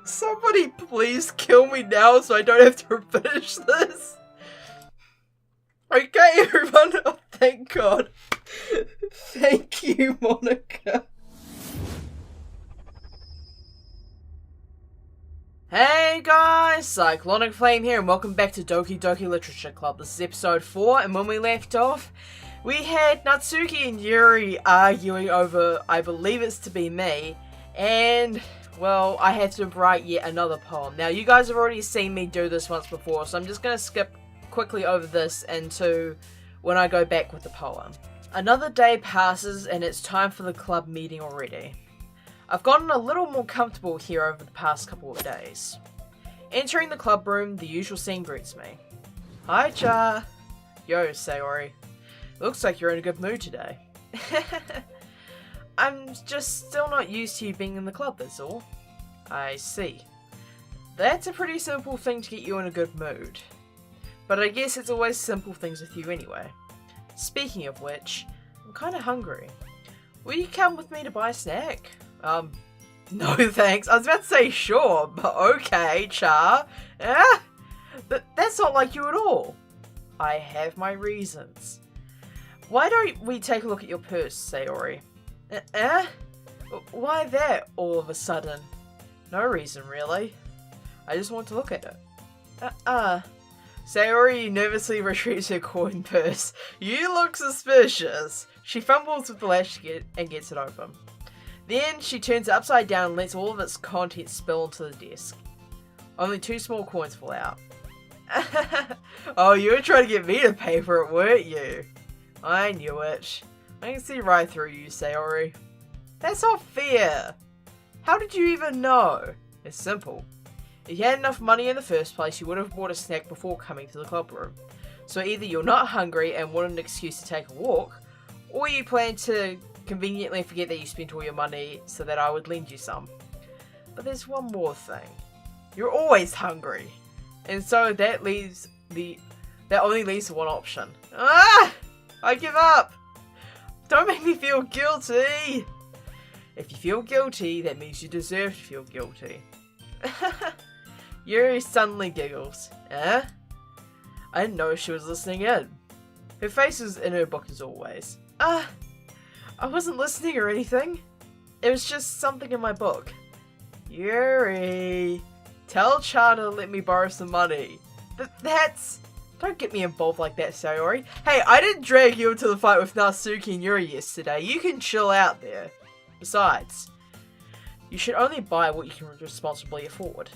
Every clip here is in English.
Somebody please kill me now so I don't have to finish this. Okay, everyone. Oh, thank God. Thank you, Monica. Hey guys, Cyclonic Flame here and welcome back to Doki Doki Literature Club. This is episode 4 and when we left off, we had Natsuki and Yuri arguing over, I believe it's to be me, and, well, I had to write yet another poem. Now, you guys have already seen me do this once before, so I'm just going to skip quickly over this into when I go back with the poem. Another day passes and it's time for the club meeting already. I've gotten a little more comfortable here over the past couple of days. Entering the club room, the usual scene greets me. Hi, Cha. Yo, Sayori. Looks like you're in a good mood today. I'm just still not used to you being in the club, that's all. I see. That's a pretty simple thing to get you in a good mood. But I guess it's always simple things with you anyway. Speaking of which, I'm kinda hungry. Will you come with me to buy a snack? No thanks. I was about to say sure, but okay, Cha. But that's not like you at all. I have my reasons. Why don't we take a look at your purse, Sayori? Why that, all of a sudden? No reason, really. I just want to look at it. Sayori nervously retrieves her coin purse. You look suspicious. She fumbles with the latch and gets it open. Then she turns it upside down and lets all of its contents spill onto the desk. Only 2 small coins fall out. Oh, you were trying to get me to pay for it, weren't you? I knew it. I can see right through you, Sayori. That's not fair. How did you even know? It's simple. If you had enough money in the first place, you would have bought a snack before coming to the club room. So either you're not hungry and want an excuse to take a walk, or you plan to conveniently forget that you spent all your money so that I would lend you some. But there's one more thing. You're always hungry. And so that only leaves one option. I give up! Don't make me feel guilty! If you feel guilty, that means you deserve to feel guilty. Yuri suddenly giggles. I didn't know she was listening in. Her face was in her book as always. I wasn't listening or anything. It was just something in my book. Yuri, tell Cha to let me borrow some money. Don't get me involved like that, Sayori. Hey, I didn't drag you into the fight with Natsuki and Yuri yesterday. You can chill out there. Besides, you should only buy what you can responsibly afford.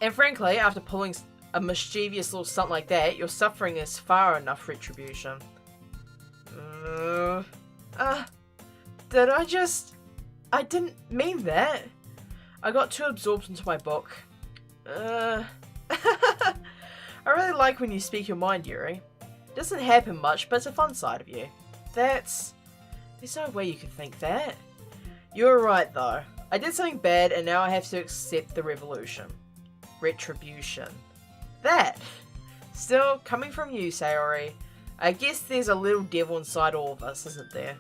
And frankly, after pulling a mischievous little stunt like that, your suffering is far enough retribution. I didn't mean that. I got too absorbed into my book. I really like when you speak your mind, Yuri. It doesn't happen much, but it's a fun side of you. There's no way you could think that. You're right, though. I did something bad, and now I have to accept the retribution. That! Still, coming from you, Sayori, I guess there's a little devil inside all of us, isn't there?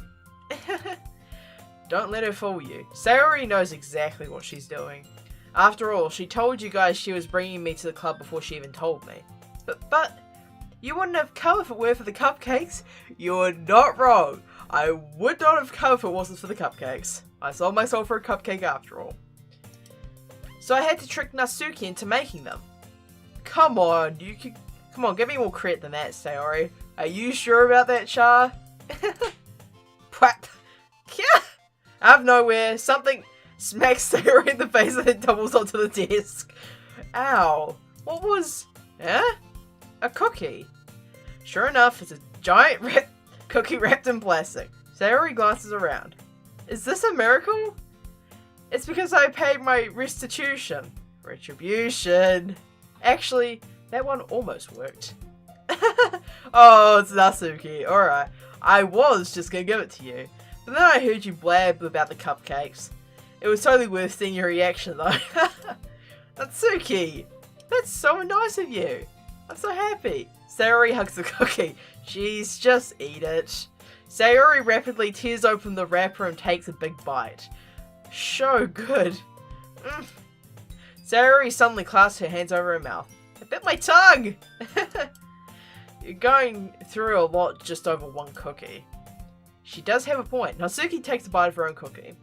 Don't let her fool you. Sayori knows exactly what she's doing. After all, she told you guys she was bringing me to the club before she even told me. But you wouldn't have come if it were for the cupcakes. You're not wrong. I would not have come if it wasn't for the cupcakes. I sold myself for a cupcake after all. So I had to trick Natsuki into making them. Come on, give me more credit than that, Sayori. Are you sure about that, Cha? Pwap. Out of nowhere, something smacks Sayori in the face and then tumbles onto the desk. Ow. What was... A cookie. Sure enough, it's a giant cookie wrapped in plastic. Sayori glances around. Is this a miracle? It's because I paid my restitution. Retribution. Actually, that one almost worked. Oh, it's Natsuki. Alright. I was just gonna give it to you. But then I heard you blab about the cupcakes. It was totally worth seeing your reaction though. Natsuki! That's so nice of you. I'm so happy. Sayori hugs the cookie. Jeez, just eat it. Sayori rapidly tears open the wrapper and takes a big bite. So good. Sayori suddenly clasps her hands over her mouth. I bit my tongue! You're going through a lot just over one cookie. She does have a point. Natsuki takes a bite of her own cookie.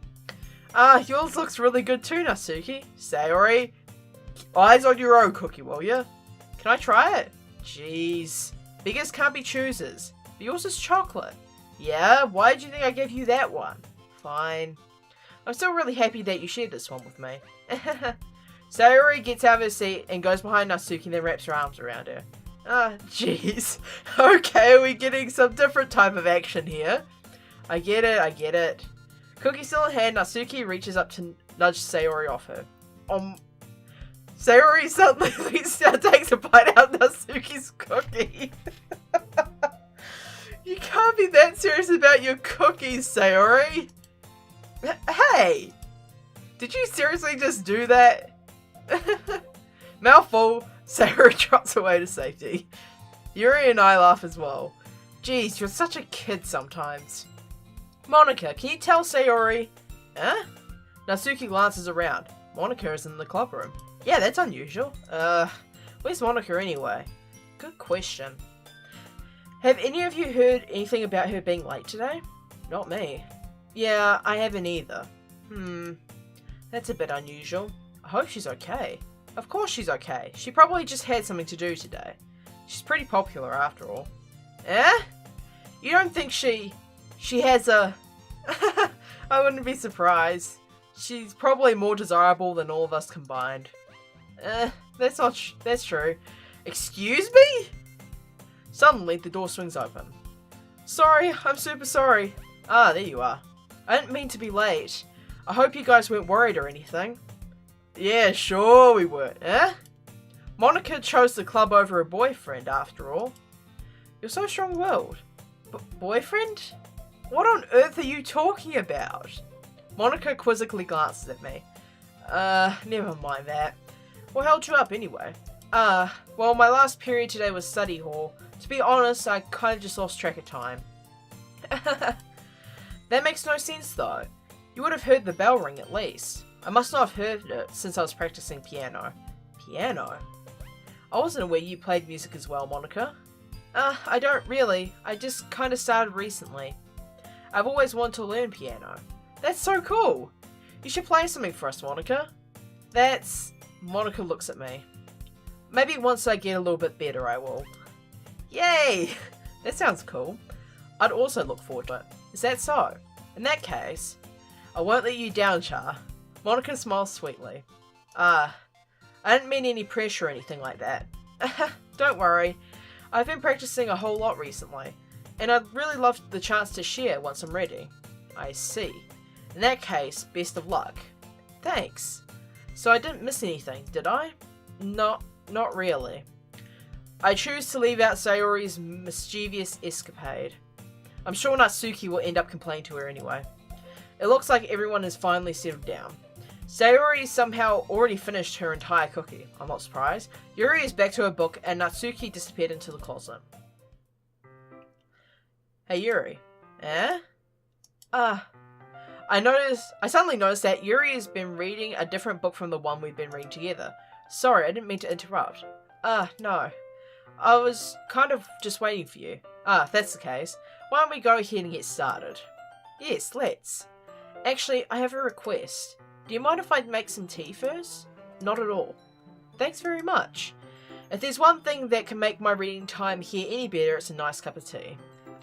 Yours looks really good too, Natsuki. Sayori, eyes on your own cookie, will ya? Can I try it? Jeez. Beggars can't be choosers. But yours is chocolate. Yeah? Why did you think I gave you that one? Fine. I'm still really happy that you shared this one with me. Sayori gets out of her seat and goes behind Natsuki and then wraps her arms around her. Jeez. Okay, we're getting some different type of action here. I get it. Cookie still in hand, Natsuki reaches up to nudge Sayori off her. Sayori suddenly leans down and takes a bite out of Natsuki's cookie. You can't be that serious about your cookies, Sayori. Hey! Did you seriously just do that? Mouthful, Sayori trots away to safety. Yuri and I laugh as well. Jeez, you're such a kid sometimes. Monica, can you tell Sayori? Huh? Natsuki glances around. Monica is in the club room. Yeah, that's unusual. Where's Monica anyway? Good question. Have any of you heard anything about her being late today? Not me. Yeah, I haven't either. That's a bit unusual. I hope she's okay. Of course she's okay. She probably just had something to do today. She's pretty popular after all. Eh? You don't think she has a... I wouldn't be surprised. She's probably more desirable than all of us combined. That's true. Excuse me? Suddenly, the door swings open. Sorry, I'm super sorry. Ah, there you are. I didn't mean to be late. I hope you guys weren't worried or anything. Yeah, sure we were. Eh? Monica chose the club over a boyfriend, after all. You're so strong-willed. Boyfriend? What on earth are you talking about? Monica quizzically glances at me. Never mind that. What held you up anyway? Well, my last period today was study hall. To be honest, I kind of just lost track of time. That makes no sense though. You would have heard the bell ring at least. I must not have heard it since I was practicing piano. Piano? I wasn't aware you played music as well, Monica. I don't really. I just kind of started recently. I've always wanted to learn piano. That's so cool. You should play something for us, Monica. Monica looks at me. Maybe once I get a little bit better, I will. Yay! That sounds cool. I'd also look forward to it. Is that so? In that case, I won't let you down, Char. Monica smiles sweetly. I didn't mean any pressure or anything like that. Don't worry. I've been practicing a whole lot recently, and I'd really love the chance to share once I'm ready. I see. In that case, best of luck. Thanks. So I didn't miss anything, did I? Not really. I choose to leave out Sayori's mischievous escapade. I'm sure Natsuki will end up complaining to her anyway. It looks like everyone has finally settled down. Sayori somehow already finished her entire cookie. I'm not surprised. Yuri is back to her book and Natsuki disappeared into the closet. Hey Yuri. Eh? I suddenly noticed that Yuri has been reading a different book from the one we've been reading together. Sorry, I didn't mean to interrupt. No. I was kind of just waiting for you. If that's the case, why don't we go ahead and get started? Yes, let's. Actually, I have a request. Do you mind if I make some tea first? Not at all. Thanks very much. If there's one thing that can make my reading time here any better, it's a nice cup of tea.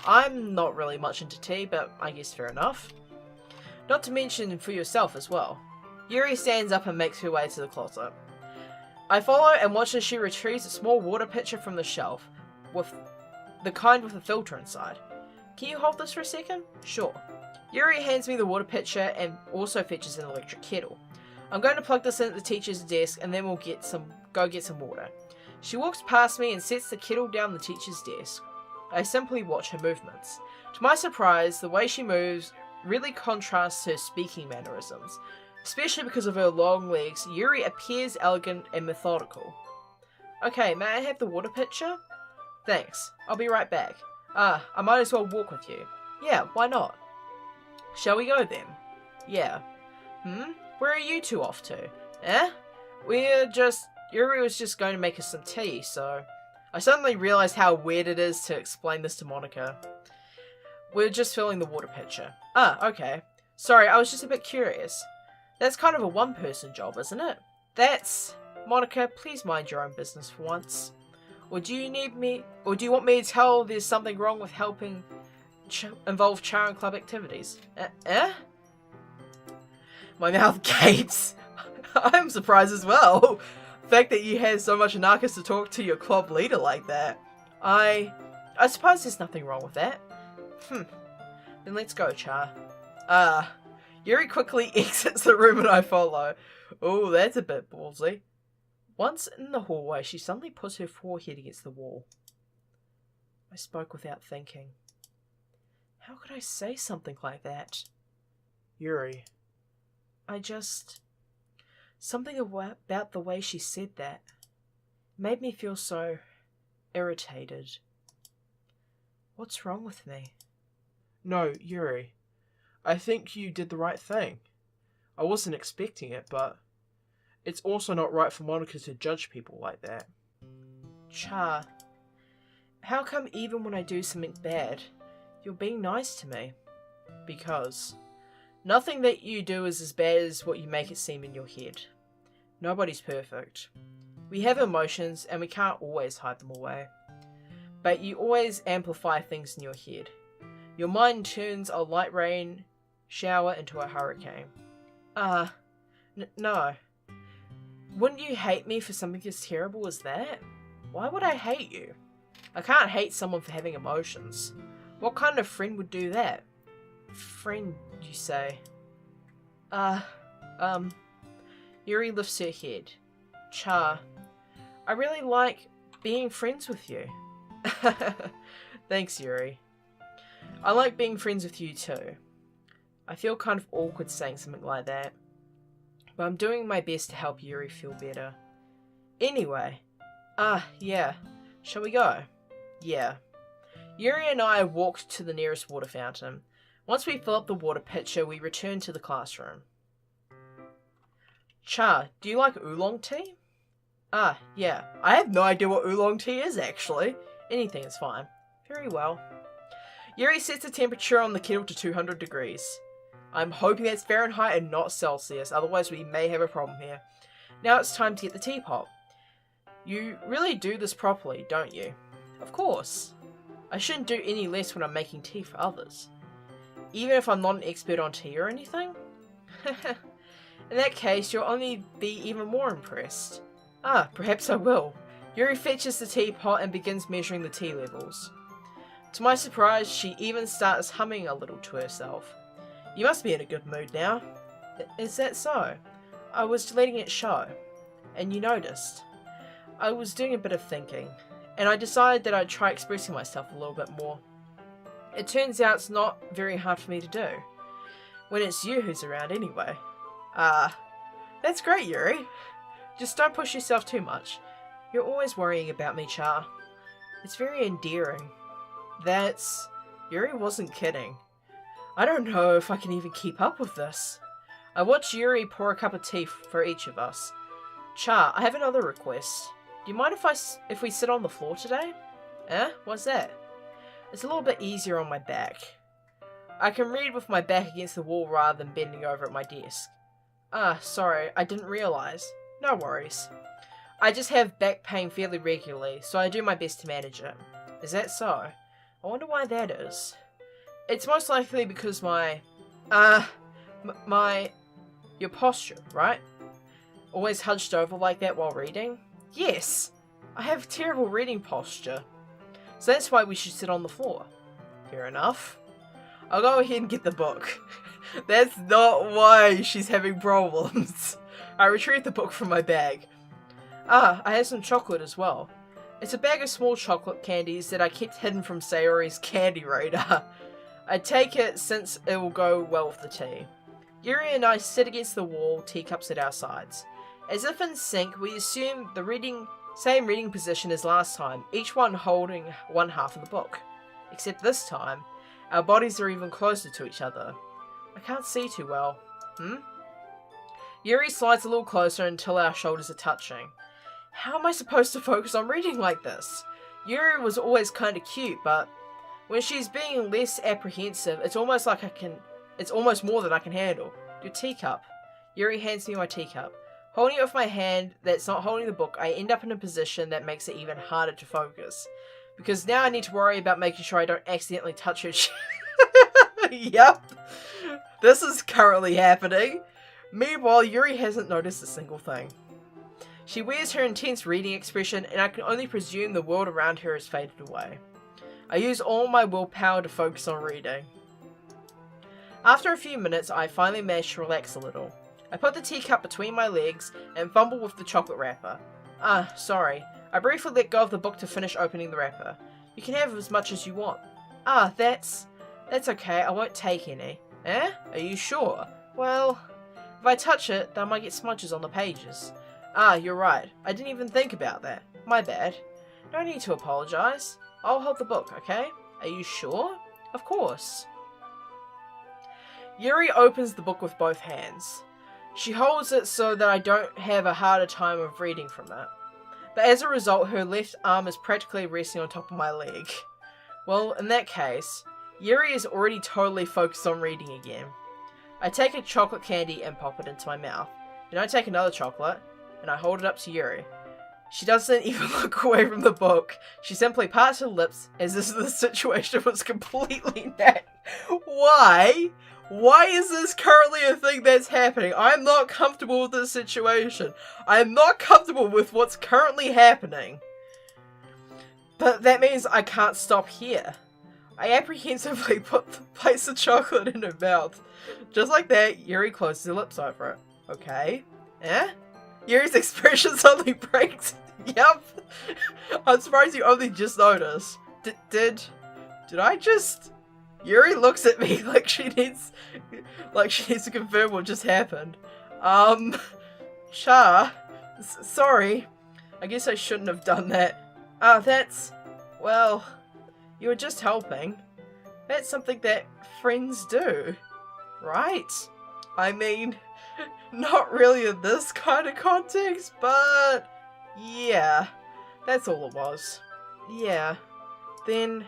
I'm not really much into tea, but I guess fair enough. Not to mention for yourself as well. Yuri stands up and makes her way to the closet. I follow and watch as she retrieves a small water pitcher from the shelf, with the kind with a filter inside. Can you hold this for a second? Sure. Yuri hands me the water pitcher and also fetches an electric kettle. I'm going to plug this in at the teacher's desk and then we'll go get some water. She walks past me and sets the kettle down the teacher's desk. I simply watch her movements. To my surprise, the way she moves really contrasts her speaking mannerisms. Especially because of her long legs, Yuri appears elegant and methodical. Okay, may I have the water pitcher? Thanks. I'll be right back. I might as well walk with you. Yeah, why not? Shall we go then? Yeah. Where are you two off to? Eh? Yuri was just going to make us some tea, so I suddenly realized how weird it is to explain this to Monica. We're just filling the water pitcher. Ah, okay. Sorry, I was just a bit curious. That's kind of a one-person job, isn't it? Monica, please mind your own business for once. Or do you want me to tell there's something wrong with helping involve Charon Club activities? My mouth gapes. I'm surprised as well. The fact that you had so much narcus to talk to your club leader like that. I suppose there's nothing wrong with that. Then let's go, Char. Yuri quickly exits the room and I follow. Oh, that's a bit ballsy. Once in the hallway, she suddenly puts her forehead against the wall. I spoke without thinking. How could I say something like that? Yuri. Something about the way she said that made me feel so irritated. What's wrong with me? No, Yuri. I think you did the right thing. I wasn't expecting it, but it's also not right for Monica to judge people like that. Char, how come even when I do something bad, you're being nice to me? Because nothing that you do is as bad as what you make it seem in your head. Nobody's perfect. We have emotions and we can't always hide them away. But you always amplify things in your head. Your mind turns a light rain shower into a hurricane. No. Wouldn't you hate me for something as terrible as that? Why would I hate you? I can't hate someone for having emotions. What kind of friend would do that? Friend, you say? Yuri lifts her head. Char, I really like being friends with you. Thanks, Yuri. I like being friends with you too. I feel kind of awkward saying something like that, but I'm doing my best to help Yuri feel better. Anyway, yeah. Shall we go? Yeah. Yuri and I walked to the nearest water fountain. Once we fill up the water pitcher, we return to the classroom. Char, do you like oolong tea? Yeah. I have no idea what oolong tea is, actually. Anything is fine. Very well. Yuri sets the temperature on the kettle to 200 degrees. I'm hoping that's Fahrenheit and not Celsius, otherwise we may have a problem here. Now it's time to get the teapot. You really do this properly, don't you? Of course. I shouldn't do any less when I'm making tea for others. Even if I'm not an expert on tea or anything? In that case, you'll only be even more impressed. Perhaps I will. Yuri fetches the teapot and begins measuring the tea levels. To my surprise, she even starts humming a little to herself. You must be in a good mood now. Is that so? I was letting it show. And you noticed. I was doing a bit of thinking, and I decided that I'd try expressing myself a little bit more. It turns out it's not very hard for me to do. When it's you who's around anyway. That's great, Yuri. Just don't push yourself too much. You're always worrying about me, Char. It's very endearing. Yuri wasn't kidding. I don't know if I can even keep up with this. I watched Yuri pour a cup of tea for each of us. Char, I have another request. Do you mind if we sit on the floor today? What's that? It's a little bit easier on my back. I can read with my back against the wall rather than bending over at my desk. Sorry, I didn't realise. No worries. I just have back pain fairly regularly, so I do my best to manage it. Is that so? I wonder why that is. It's most likely because your posture, right? Always hunched over like that while reading? Yes! I have terrible reading posture. So that's why we should sit on the floor. Fair enough. I'll go ahead and get the book. That's not why she's having problems. I retrieved the book from my bag. I have some chocolate as well. It's a bag of small chocolate candies that I kept hidden from Sayori's candy radar. I take it since it will go well with the tea. Yuri and I sit against the wall, teacups at our sides. As if in sync, we assume the same reading position as last time, each one holding one half of the book. Except this time, our bodies are even closer to each other. I can't see too well. Yuri slides a little closer until our shoulders are touching. How am I supposed to focus on reading like this? Yuri was always kinda cute, but when she's being less apprehensive, it's almost more than I can handle. Your teacup. Yuri hands me my teacup. Holding it with my hand that's not holding the book, I end up in a position that makes it even harder to focus. Because now I need to worry about making sure I don't accidentally touch her Yep. This is currently happening. Meanwhile, Yuri hasn't noticed a single thing. She wears her intense reading expression, and I can only presume the world around her has faded away. I use all my willpower to focus on reading. After a few minutes, I finally manage to relax a little. I put the teacup between my legs and fumble with the chocolate wrapper. Sorry. I briefly let go of the book to finish opening the wrapper. You can have as much as you want. That's okay. I won't take any. Eh? Are you sure? Well, if I touch it, then I might get smudges on the pages. You're right. I didn't even think about that. My bad. No need to apologize. I'll hold the book, okay? Are you sure? Of course. Yuri opens the book with both hands. She holds it so that I don't have a harder time of reading from it. But as a result, her left arm is practically resting on top of my leg. Well, in that case, Yuri is already totally focused on reading again. I take a chocolate candy and pop it into my mouth. Then I take another chocolate, and I hold it up to Yuri. She doesn't even look away from the book. She simply parts her lips as if the situation was completely net. Why? Why is this currently a thing that's happening? I'm not comfortable with this situation. I'm not comfortable with what's currently happening. But that means I can't stop here. I apprehensively place the chocolate in her mouth. Just like that, Yuri closes her lips over it. Okay. Eh? Yuri's expression suddenly breaks. Yep. I'm surprised you only just noticed. Did I just... Yuri looks at me like she needs to confirm what just happened. Sorry. I guess I shouldn't have done that. Well, you were just helping. That's something that friends do, right? I mean, not really in this kind of context, but yeah, that's all it was. Yeah, then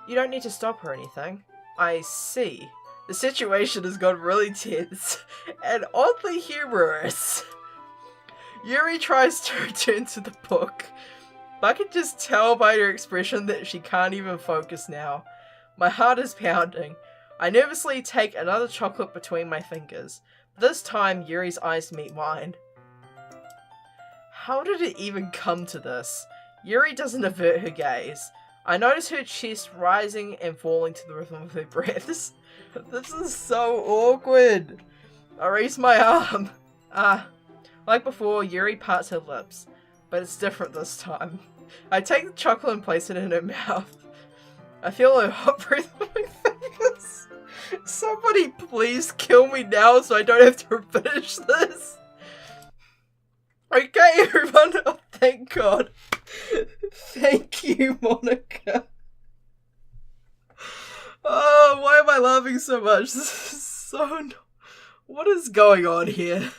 you don't need to stop or anything. I see. The situation has gone really tense and oddly humorous. Yuri tries to return to the book, but I can just tell by her expression that she can't even focus now. My heart is pounding. I nervously take another chocolate between my fingers. This time, Yuri's eyes meet mine. How did it even come to this? Yuri doesn't avert her gaze. I notice her chest rising and falling to the rhythm of her breaths. This is so awkward. I raise my arm. Like before, Yuri parts her lips, but it's different this time. I take the chocolate and place it in her mouth. I feel her hot breath on my fingers. Somebody please kill me now so I don't have to finish this. Okay, everyone. Oh, thank God. Thank you, Monica. Oh, why am I laughing so much? This is so... What is going on here?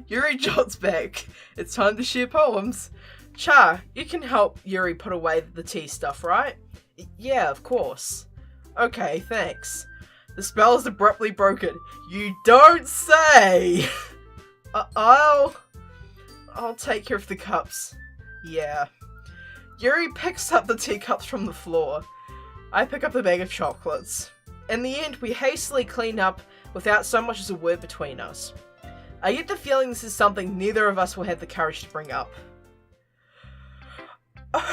Yuri jots back. It's time to share poems. Cha, you can help Yuri put away the tea stuff, right? Yeah, of course. Okay, thanks. The spell is abruptly broken. You don't say! I'll take care of the cups. Yeah. Yuri picks up the teacups from the floor. I pick up the bag of chocolates. In the end, we hastily clean up without so much as a word between us. I get the feeling this is something neither of us will have the courage to bring up.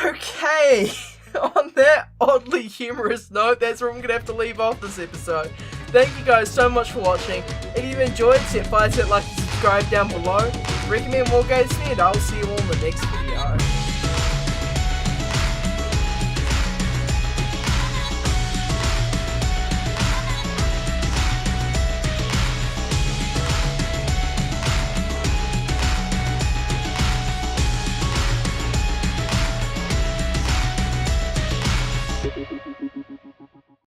Okay, on that oddly humorous note, that's where I'm going to have to leave off this episode. Thank you guys so much for watching. If you've enjoyed, set like and subscribe down below. Recommend more games to me, and I'll see you all in the next video.